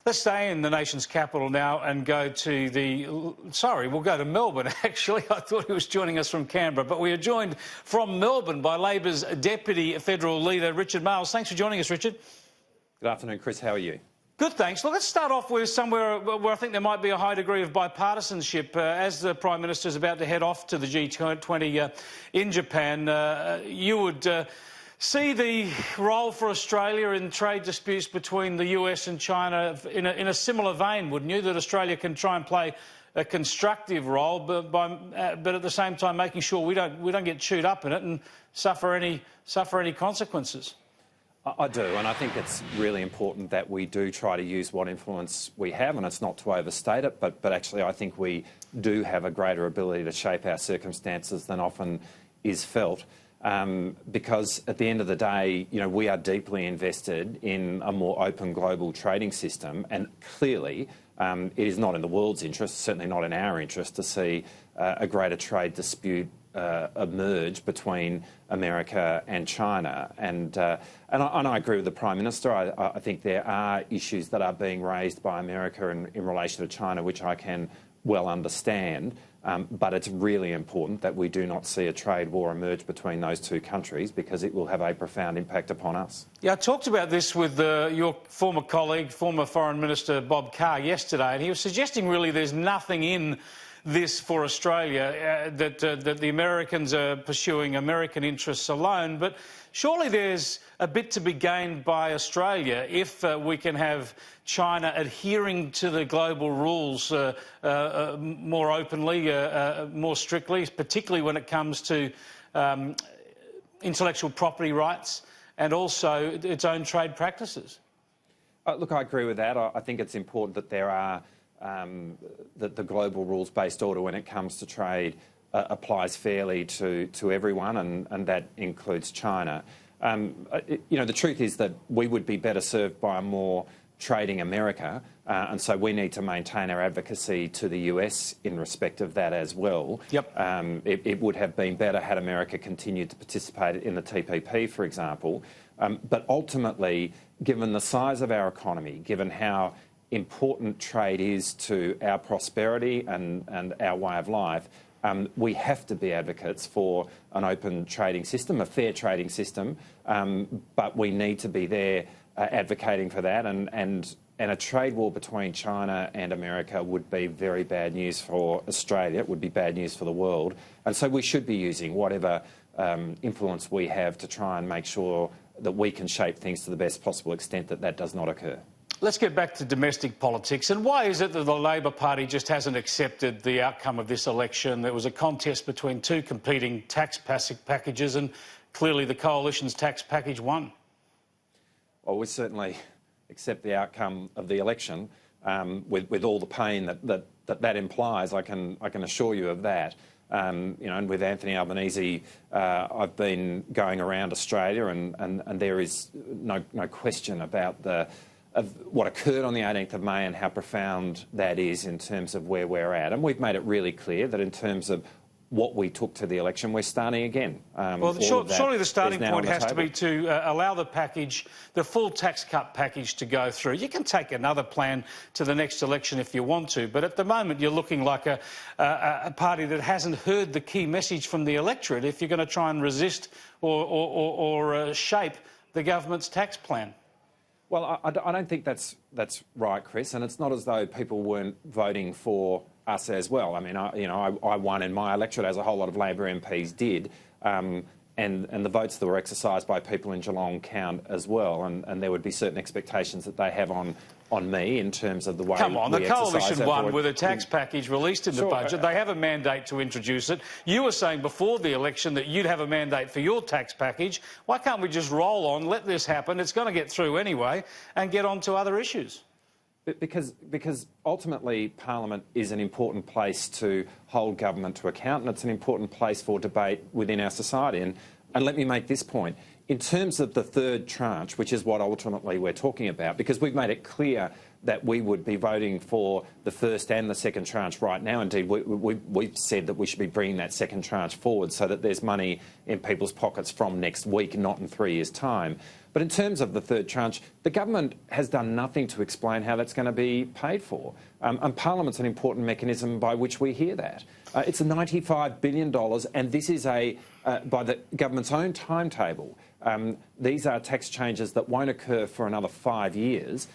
Let's stay in the nation's capital now and go to we'll go to Melbourne, actually. I thought he was joining us from Canberra, but we are joined from Melbourne by Labor's Deputy Federal Leader Richard Marles. Thanks for joining us, Richard. Good afternoon, Chris. How are you? Good, thanks. Well, let's start off with somewhere where I think there might be a high degree of bipartisanship. As the Prime Minister is about to head off to the G20 in Japan, you would see the role for Australia in trade disputes between the US and China in a similar vein, wouldn't you? That Australia can try and play a constructive role, but at the same time making sure we don't get chewed up in it and suffer any consequences. I do, and I think it's really important that we do try to use what influence we have, and it's not to overstate it, but actually I think we do have a greater ability to shape our circumstances than often is felt. Because at the end of the day, we are deeply invested in a more open global trading system, and clearly it is not in the world's interest, certainly not in our interest, to see a greater trade dispute emerge between America and China. And I agree with the Prime Minister. I think there are issues that are being raised by America in relation to China, which I can well understand. But it's really important that we do not see a trade war emerge between those two countries, because it will have a profound impact upon us. Yeah, I talked about this with your former colleague, former Foreign Minister Bob Carr, yesterday, and he was suggesting really there's nothing in this for Australia, that the Americans are pursuing American interests alone. But surely there's a bit to be gained by Australia if we can have China adhering to the global rules more openly, more strictly, particularly when it comes to intellectual property rights and also its own trade practices. Look, I agree with that. I think it's important that there are that the global rules-based order when it comes to trade applies fairly to everyone, and that includes China. The truth is that we would be better served by a more trading America, and so we need to maintain our advocacy to the US in respect of that as well. Yep. It would have been better had America continued to participate in the TPP, for example. But ultimately, given the size of our economy, given how important trade is to our prosperity and our way of life, we have to be advocates for an open trading system, a fair trading system, but we need to be there advocating for that, and a trade war between China and America would be very bad news for Australia. It would be bad news for the world, and so we should be using whatever influence we have to try and make sure that we can shape things to the best possible extent that does not occur. Let's get back to domestic politics. And why is it that the Labor Party just hasn't accepted the outcome of this election? There was a contest between two competing tax packages, and clearly the Coalition's tax package won. Well, we certainly accept the outcome of the election, with all the pain that implies. I can assure you of that. And with Anthony Albanese, I've been going around Australia, and there is no question about of what occurred on the 18th of May and how profound that is in terms of where we're at. And we've made it really clear that in terms of what we took to the election, we're starting again. Well, surely the starting point has to be to allow the package, the full tax cut package, to go through. You can take another plan to the next election if you want to, but at the moment you're looking like a party that hasn't heard the key message from the electorate if you're going to try and resist or shape the government's tax plan. Well, I don't think that's right, Chris, and it's not as though people weren't voting for us as well. I mean, I won in my electorate, as a whole lot of Labor MPs did, and the votes that were exercised by people in Geelong count as well, and there would be certain expectations that they have on me in terms of the way. Come on, the Coalition won with a tax package released in the budget. They have a mandate to introduce it. You were saying before the election that you'd have a mandate for your tax package. Why can't we just roll on, let this happen? It's going to get through anyway, and get on to other issues. Because ultimately Parliament is an important place to hold government to account, and it's an important place for debate within our society. And let me make this point. In terms of the third tranche, which is what ultimately we're talking about, because we've made it clear that we would be voting for the first and the second tranche right now. Indeed, we've said that we should be bringing that second tranche forward so that there's money in people's pockets from next week, not in 3 years' time. But in terms of the third tranche, the government has done nothing to explain how that's going to be paid for. And Parliament's an important mechanism by which we hear that. It's $95 billion, and this is by the government's own timetable. These are tax changes that won't occur for another 5 years.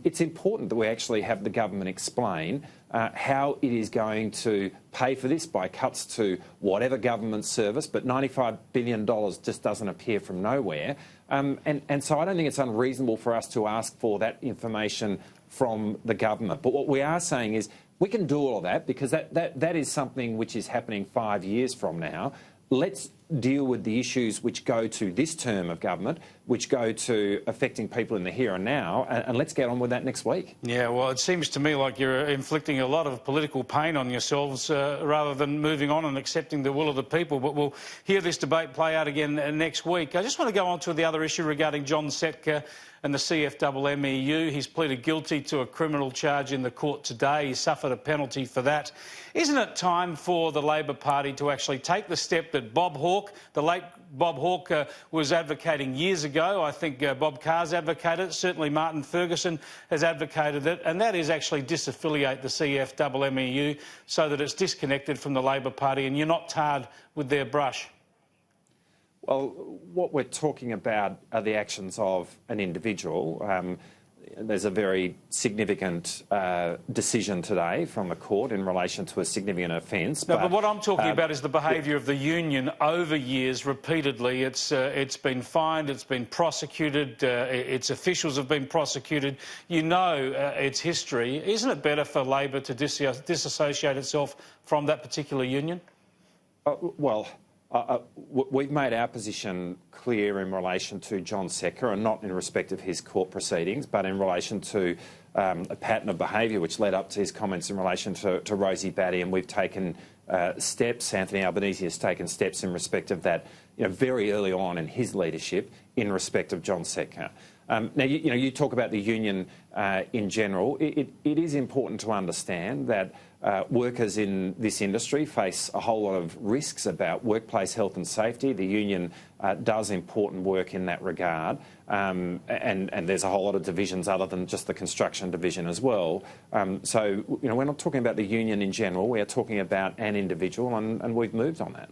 It's important that we actually have the government explain how it is going to pay for this by cuts to whatever government service, but $95 billion just doesn't appear from nowhere. And so I don't think it's unreasonable for us to ask for that information from the government. But what we are saying is we can do all of that because that is something which is happening 5 years from now. Let's deal with the issues which go to this term of government, which go to affecting people in the here and now, and let's get on with that next week. Yeah, well, it seems to me like you're inflicting a lot of political pain on yourselves rather than moving on and accepting the will of the people. But we'll hear this debate play out again next week. I just want to go on to the other issue regarding John Setka and the CFMMEU. He's pleaded guilty to a criminal charge in the court today. He suffered a penalty for that. Isn't it time for the Labor Party to actually take the step that Bob Hawke, the late Bob Hawke, was advocating years ago? I think Bob Carr's advocated it. Certainly Martin Ferguson has advocated it, and that is actually disaffiliate the CFMMEU so that it's disconnected from the Labor Party and you're not tarred with their brush. Well, what we're talking about are the actions of an individual. There's a very significant decision today from the court in relation to a significant offence. No, but what I'm talking about is the behaviour of the union over years repeatedly. It's been fined, it's been prosecuted, its officials have been prosecuted. You know its history. Isn't it better for Labor to disassociate itself from that particular union? We've made our position clear in relation to John Setka, and not in respect of his court proceedings, but in relation to a pattern of behaviour which led up to his comments in relation to Rosie Batty, and we've taken steps. Anthony Albanese has taken steps in respect of that, very early on in his leadership in respect of John Setka. Now, you talk about the union in general. It is important to understand that workers in this industry face a whole lot of risks about workplace health and safety. The union does important work in that regard, and there's a whole lot of divisions other than just the construction division as well. So, we're not talking about the union in general. We are talking about an individual, and we've moved on that.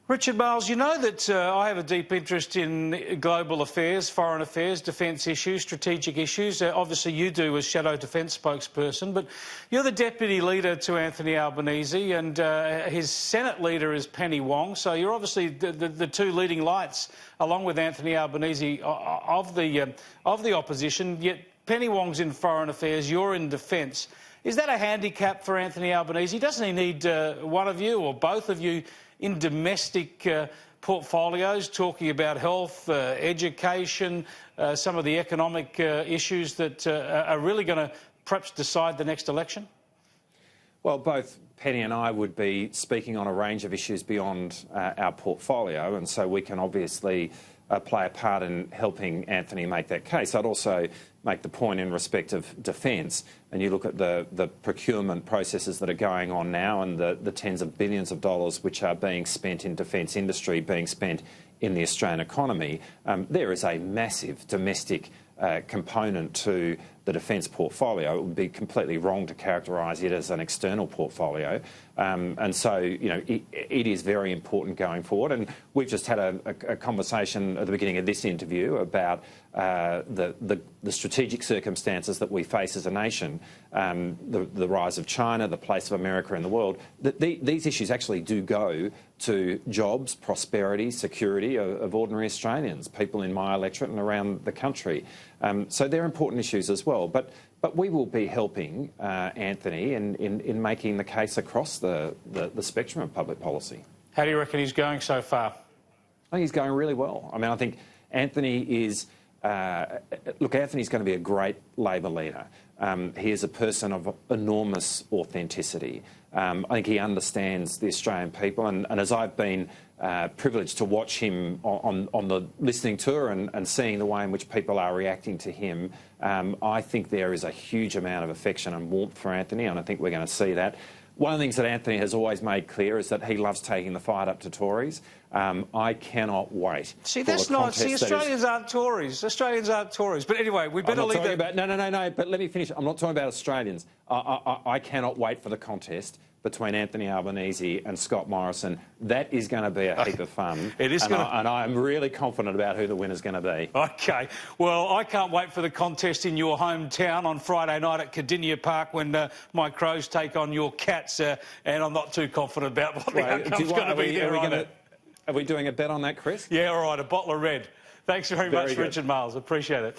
Richard Marles, you know that I have a deep interest in global affairs, foreign affairs, defence issues, strategic issues. Obviously you do as Shadow Defence spokesperson, but you're the Deputy Leader to Anthony Albanese, and his Senate Leader is Penny Wong, so you're obviously the two leading lights, along with Anthony Albanese, of the opposition, yet Penny Wong's in foreign affairs, you're in defence. Is that a handicap for Anthony Albanese? Doesn't he need one of you or both of you in domestic portfolios, talking about health, education, some of the economic issues that are really going to perhaps decide the next election? Well, both Penny and I would be speaking on a range of issues beyond our portfolio, and so we can obviously play a part in helping Anthony make that case. I'd also make the point in respect of defence, and you look at the procurement processes that are going on now and the tens of billions of dollars which are being spent in defence industry, being spent in the Australian economy. There is a massive domestic component to the defence portfolio. It would be completely wrong to characterise it as an external portfolio. And so, it is very important going forward. And we've just had a conversation at the beginning of this interview about the strategic circumstances that we face as a nation, the rise of China, the place of America in the world. These issues actually do go to jobs, prosperity, security of ordinary Australians, people in my electorate and around the country. So they're important issues as well. But we will be helping Anthony in making the case across the spectrum of public policy. How do you reckon he's going so far? I think he's going really well. I mean, I think Anthony is... Anthony's going to be a great Labor leader. He is a person of enormous authenticity. I think he understands the Australian people, and as I've been privileged to watch him on the listening tour and seeing the way in which people are reacting to him, I think there is a huge amount of affection and warmth for Anthony, and I think we're going to see that. One of the things that Anthony has always made clear is that he loves taking the fight up to Tories. I cannot wait. See, that's not. See, Australians aren't Tories. Australians aren't Tories. But anyway, we better leave that. No. But let me finish. I'm not talking about Australians. I cannot wait for the contest between Anthony Albanese and Scott Morrison. That is going to be a heap of fun. It is and I'm really confident about who the winner's going to be. OK. Well, I can't wait for the contest in your hometown on Friday night at Cardinia Park when my Crows take on your Cats, and I'm not too confident about what the outcome's going to be there either. Are we doing a bet on that, Chris? Yeah, all right, a bottle of red. Thanks very much, Richard Marles. Appreciate it.